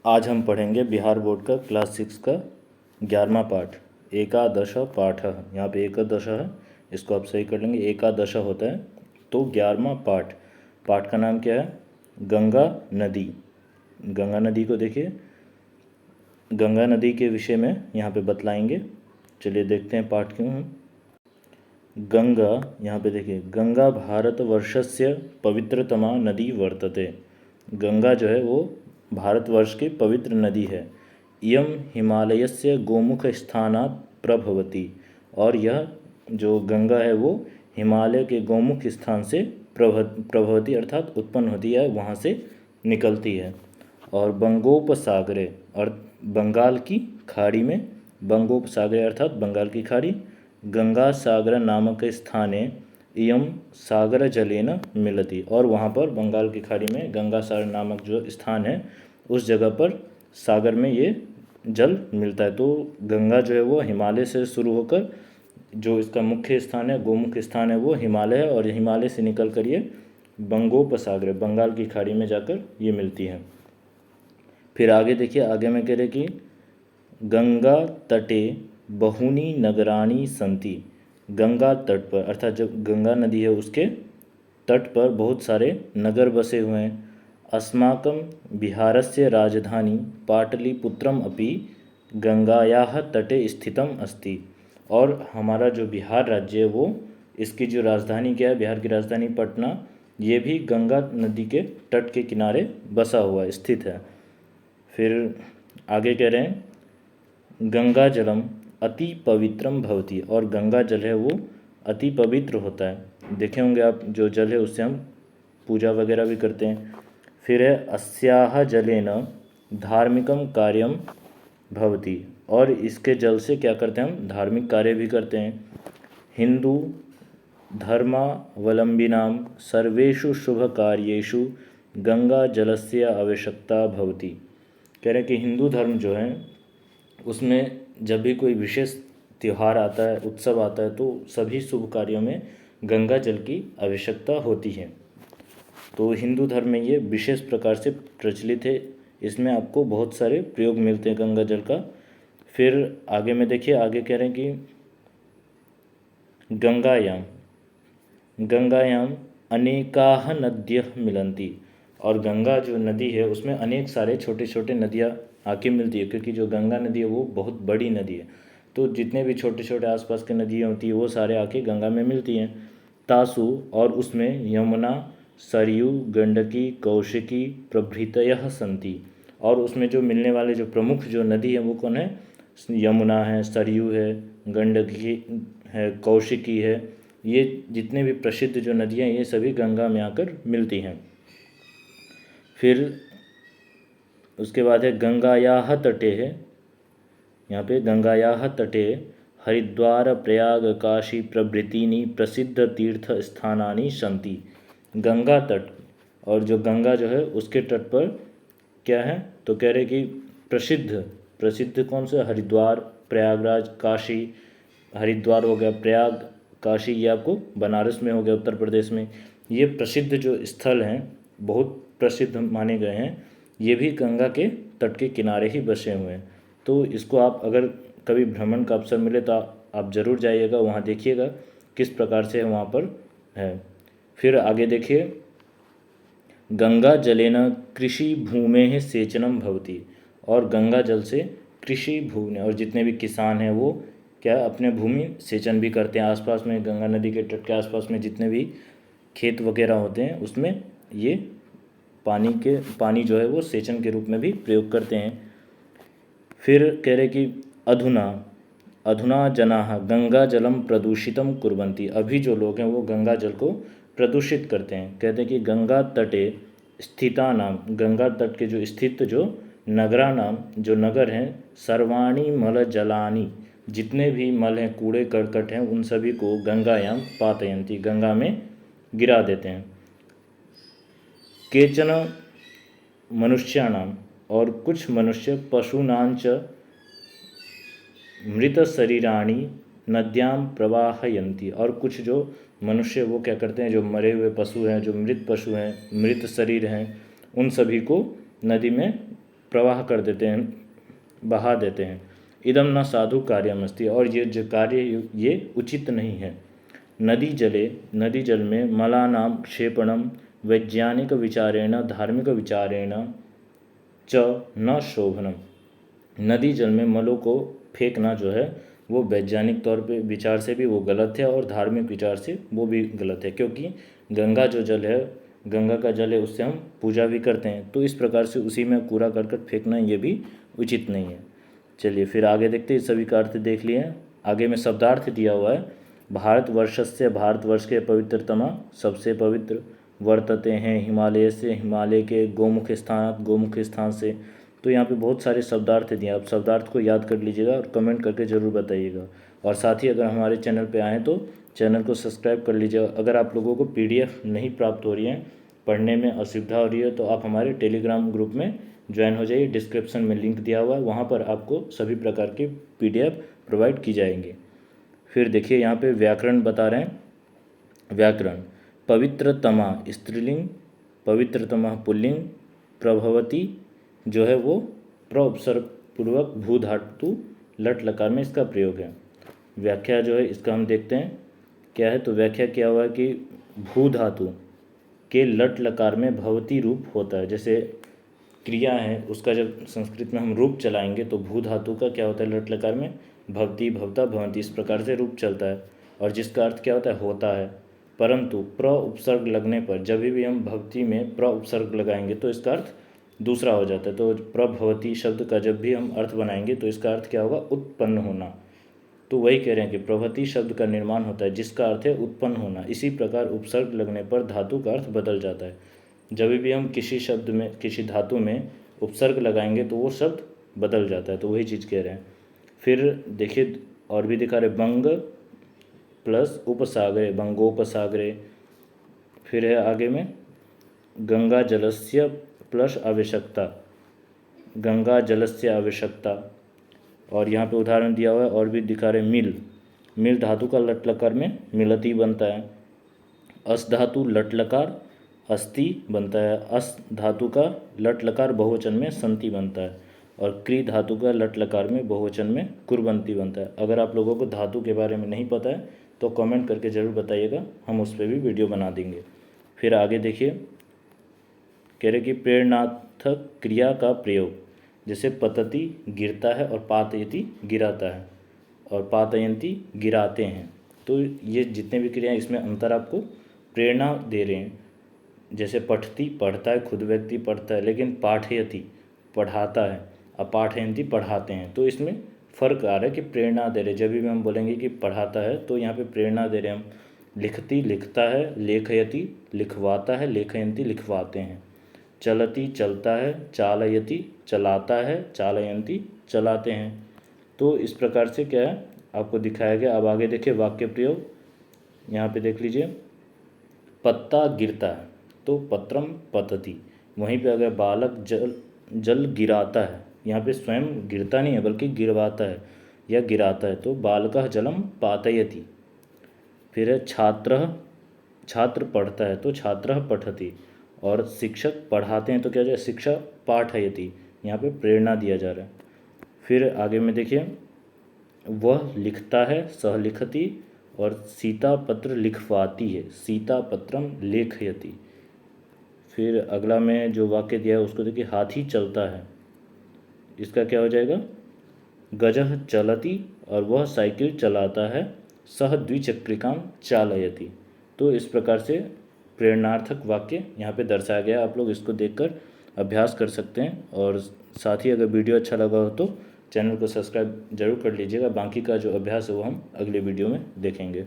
आज हम पढ़ेंगे बिहार बोर्ड का क्लास 6 का 11वां पाठ एकादश पाठ। यहाँ पे एकादश है, इसको आप सही कर लेंगे। एकादश होता है तो 11वां पाठ। पाठ का नाम क्या है? गंगा नदी। गंगा नदी को देखिए, गंगा नदी के विषय में यहाँ पे बतलाएंगे। चलिए देखते हैं पाठ क्यों हम। गंगा, यहाँ पे देखिए, गंगा भारतवर्षस्य पवित्रतमा नदी वर्तते। गंगा जो है वो भारतवर्ष की पवित्र नदी है। इयम हिमालयस्य गोमुख स्थानात् प्रभवती, और यह जो गंगा है वो हिमालय के गोमुख स्थान से प्रभवती अर्थात उत्पन्न होती है, वहाँ से निकलती है। और बंगोपसागरे और बंगाल की खाड़ी में, बंगोपसागरे अर्थात बंगाल की खाड़ी, गंगा सागर नामक स्थाने इयम सागर जलेन मिलती, और वहाँ पर बंगाल की खाड़ी में गंगा सागर नामक जो स्थान है उस जगह पर सागर में ये जल मिलता है। तो गंगा जो है वो हिमालय से शुरू होकर जो इसका मुख्य स्थान है, गोमुख स्थान है, वो हिमालय है, और हिमालय से निकल कर ये बंगोपसागर बंगाल की खाड़ी में जाकर ये मिलती है। फिर आगे देखिए, आगे में कह रहे कि गंगा तटे बहुनी नगराणी संति। गंगा तट पर अर्थात जो गंगा नदी है उसके तट पर बहुत सारे नगर बसे हुए हैं। अस्माकं बिहारस्य राजधानी पाटलिपुत्रम अपि गंगायाः तटे स्थितम अस्ति। और हमारा जो बिहार राज्य है वो, इसकी जो राजधानी क्या है, बिहार की राजधानी पटना, ये भी गंगा नदी के तट के किनारे बसा हुआ स्थित है। फिर आगे कह रहे हैं गंगा जलम अति पवित्रम भवति, और गंगा जल है वो अति पवित्र होता है। देखे होंगे आप, जो जल है उससे हम पूजा वगैरह भी करते हैं। फिर है अस्याह जलेन धार्मिकम कार्यम भवति, और इसके जल से क्या करते हैं हम, धार्मिक कार्य भी करते हैं। हिंदू धर्मावलंबिनां सर्वेषु शुभ कार्येषु गंगा जलस्य आवश्यकता भवति। कह रहे हैं कि हिंदू धर्म जो है उसमें जब भी कोई विशेष त्यौहार आता है, उत्सव आता है, तो सभी शुभ कार्यों में गंगा जल की आवश्यकता होती है। तो हिंदू धर्म में ये विशेष प्रकार से प्रचलित है, इसमें आपको बहुत सारे प्रयोग मिलते हैं गंगा जल का। फिर आगे में देखिए, आगे कह रहे हैं कि गंगायाम अनेकाह नद्यः मिलन्ति, और गंगा जो नदी है उसमें अनेक सारे छोटे छोटे नदियाँ आके मिलती है, क्योंकि जो गंगा नदी है वो बहुत बड़ी नदी है। तो जितने भी छोटे छोटे आसपास की नदियाँ होती है वो सारे आके गंगा में मिलती हैं। तासु, और उसमें यमुना सरयू गंडकी कौशिकी प्रभृतयः सन्ति, और उसमें जो मिलने वाले जो प्रमुख जो नदी है वो कौन है, यमुना है, सरयू है, गंडकी है, कौशिकी है। ये जितने भी प्रसिद्ध जो नदियाँ ये सभी गंगा में आकर मिलती हैं। फिर उसके बाद है गंगायाः तटे है, यहाँ पे गंगायाः तटे हरिद्वार प्रयाग काशी प्रभृतीनि प्रसिद्ध तीर्थ स्थानानि सन्ति। गंगा तट, और जो गंगा जो है उसके तट पर क्या है, तो कह रहे कि प्रसिद्ध प्रसिद्ध कौन से, हरिद्वार, प्रयागराज, काशी। हरिद्वार हो गया, प्रयाग, काशी ये आपको बनारस में हो गया, उत्तर प्रदेश में। ये प्रसिद्ध जो स्थल हैं, बहुत प्रसिद्ध माने गए हैं, ये भी गंगा के तट के किनारे ही बसे हुए हैं। तो इसको आप अगर कभी भ्रमण का अवसर मिले तो आप ज़रूर जाइएगा, वहाँ देखिएगा किस प्रकार से वहाँ पर है। फिर आगे देखिए, गंगा जलेन कृषि भूमेः सेचनम भवति, और गंगा जल से कृषि भूमि और जितने भी किसान हैं वो क्या अपने भूमि सेचन भी करते हैं। आसपास में गंगा नदी के तट के आसपास में जितने भी खेत वगैरह होते हैं उसमें ये पानी जो है वो सेचन के रूप में भी प्रयोग करते हैं। फिर कह रहे कि अधुना जनाः गंगा जलम प्रदूषितम कुर्वन्ति, अभी जो लोग हैं वो गंगा जल को प्रदूषित करते हैं। कहते हैं कि गंगा तटे स्थिता नाम, गंगा तट के जो स्थित जो नगरा नाम जो नगर हैं, सर्वाणी मल जलानी, जितने भी मल हैं, कूड़े करकट हैं, उन सभी को गंगायाम पातयन्ति, गंगा में गिरा देते हैं। केचन मनुष्याणाम, और कुछ मनुष्य पशूनांच मृत शरीराणि नद्याम प्रवाहयन्ति, और कुछ जो मनुष्य वो क्या करते हैं, जो मरे हुए पशु हैं, जो मृत पशु हैं, मृत शरीर हैं, उन सभी को नदी में प्रवाह कर देते हैं, बहा देते हैं। इदम न साधु कार्यमस्ति, और ये जो कार्य ये उचित नहीं है। नदी जले, नदी जल में मलानाम क्षेपणम वैज्ञानिक विचारेण धार्मिक विचारेण च न शोभनम। नदी जल में मलों को फेंकना जो है वो वैज्ञानिक तौर पे विचार से भी वो गलत है और धार्मिक विचार से वो भी गलत है, क्योंकि गंगा जो जल है, गंगा का जल है, उससे हम पूजा भी करते हैं, तो इस प्रकार से उसी में कूड़ा करकट फेंकना ये भी उचित नहीं है। चलिए फिर आगे देखते हैं, सभी का अर्थ देख लिए। आगे में शब्दार्थ दिया हुआ है। भारतवर्षस्य, भारतवर्ष के पवित्रतमा, सबसे पवित्र, वर्तते हैं हिमालय से, हिमालय के, गोमुख स्थान, गोमुख स्थान से। तो यहाँ पे बहुत सारे शब्दार्थ दिए, आप शब्दार्थ को याद कर लीजिएगा और कमेंट करके ज़रूर बताइएगा। और साथ ही अगर हमारे चैनल पे आएँ तो चैनल को सब्सक्राइब कर लीजिएगा। अगर आप लोगों को PDF नहीं प्राप्त हो रही है, पढ़ने में असुविधा हो रही है, तो आप हमारे टेलीग्राम ग्रुप में ज्वाइन हो जाइए। डिस्क्रिप्शन में लिंक दिया हुआ है, वहाँ पर आपको सभी प्रकार के PDF प्रोवाइड की जाएंगी। फिर देखिए यहाँ पे व्याकरण बता रहे हैं। व्याकरण, पवित्रतमा स्त्रीलिंग, पवित्रतमा पुल्लिंग, प्रभवती जो है वो प्रउपसर्ग पूर्वक भू धातु लट लकार में इसका प्रयोग है। व्याख्या जो है इसका हम देखते हैं क्या है। तो व्याख्या क्या हुआ है कि भू धातु के लट लकार में भवती रूप होता है। जैसे क्रिया है उसका जब संस्कृत में हम रूप चलाएंगे तो भू धातु का क्या होता है, लट लकार में भवती, भवता, भवंती, इस प्रकार से रूप चलता है, और जिसका अर्थ क्या होता है, होता है। परंतु प्र उपसर्ग लगने पर, जब भी हम भवती में प्र उपसर्ग लगाएंगे तो इसका अर्थ दूसरा हो जाता है। तो प्रभवती शब्द का जब भी हम अर्थ बनाएंगे तो इसका अर्थ क्या होगा, उत्पन्न होना। तो वही कह रहे हैं कि प्रभवती शब्द का निर्माण होता है जिसका अर्थ है उत्पन्न होना। इसी प्रकार उपसर्ग लगने पर धातु का अर्थ बदल जाता है। जब भी हम किसी शब्द में, किसी धातु में उपसर्ग लगाएंगे तो वो शब्द बदल जाता है। तो वही चीज़ कह रहे हैं। फिर देखिए और भी दिखा रहे, बंग प्लस उपसागरे, बंगोपसागरे। फिर है आगे में गंगा जलस्य प्लस आवश्यकता, गंगा जलस्य आवश्यकता। और यहाँ पे उदाहरण दिया हुआ है और भी दिखा रहे, मिल, मिल धातु का लट लकार में मिलती बनता है। अस धातु लट लकार अस्ति बनता है। अस धातु का लट लकार बहुवचन में संति बनता है। और क्री धातु का लट लकार में बहुवचन में कुर्वंती बनता है। अगर आप लोगों को धातु के बारे में नहीं पता है तो कमेंट करके ज़रूर बताइएगा, हम उस पर भी वीडियो बना देंगे। फिर आगे देखिए, कह रहे कि प्रेरणार्थक क्रिया का प्रयोग, जैसे पतति गिरता है और पातयति गिराता है, और पातयंती गिराते हैं। तो ये जितने भी क्रियाएं, इसमें अंतर आपको प्रेरणा दे रहे हैं। जैसे पठती पढ़ता है, खुद व्यक्ति पढ़ता है, लेकिन पाठयति पढ़ाता है, और पाठयंती पढ़ाते हैं। तो इसमें फ़र्क आ रहा है कि प्रेरणा दे रहे। जब भी हम बोलेंगे कि पढ़ाता है तो यहाँ पे प्रेरणा दे रहे हैं हम। लिखती लिखता है, लेखयति लिखवाता है, लेखयंती लिखवाते हैं। चलती चलता है, चालयति चलाता है, चालयंती चलाते हैं। तो इस प्रकार से क्या है आपको दिखाया गया। अब आगे देखिए वाक्य प्रयोग, यहाँ पे देख लीजिए, पत्ता गिरता है तो पत्रम पतति। वहीं पे अगर बालक जल गिराता है, यहाँ पे स्वयं गिरता नहीं है बल्कि गिरवाता है या गिराता है, तो बालकः जलम पातयति। फिर है छात्र, छात्र पढ़ता है तो छात्रः पठति। और शिक्षक पढ़ाते हैं तो क्या जाए, शिक्षक पाठयति। यहाँ पे प्रेरणा दिया जा रहा है। फिर आगे में देखिए, वह लिखता है, सह लिखति। और सीता पत्र लिखवाती है, सीता पत्रम लेखयति। फिर अगला में जो वाक्य दिया है उसको देखिए, हाथी चलता है, इसका क्या हो जाएगा, गजः चलति। और वह साइकिल चलाता है, सह द्विचक्रिकां चालयति। तो इस प्रकार से प्रेरणार्थक वाक्य यहाँ पे दर्शाया गया। आप लोग इसको देखकर अभ्यास कर सकते हैं। और साथ ही अगर वीडियो अच्छा लगा हो तो चैनल को सब्सक्राइब जरूर कर लीजिएगा। बाकी का जो अभ्यास है वो हम अगले वीडियो में देखेंगे।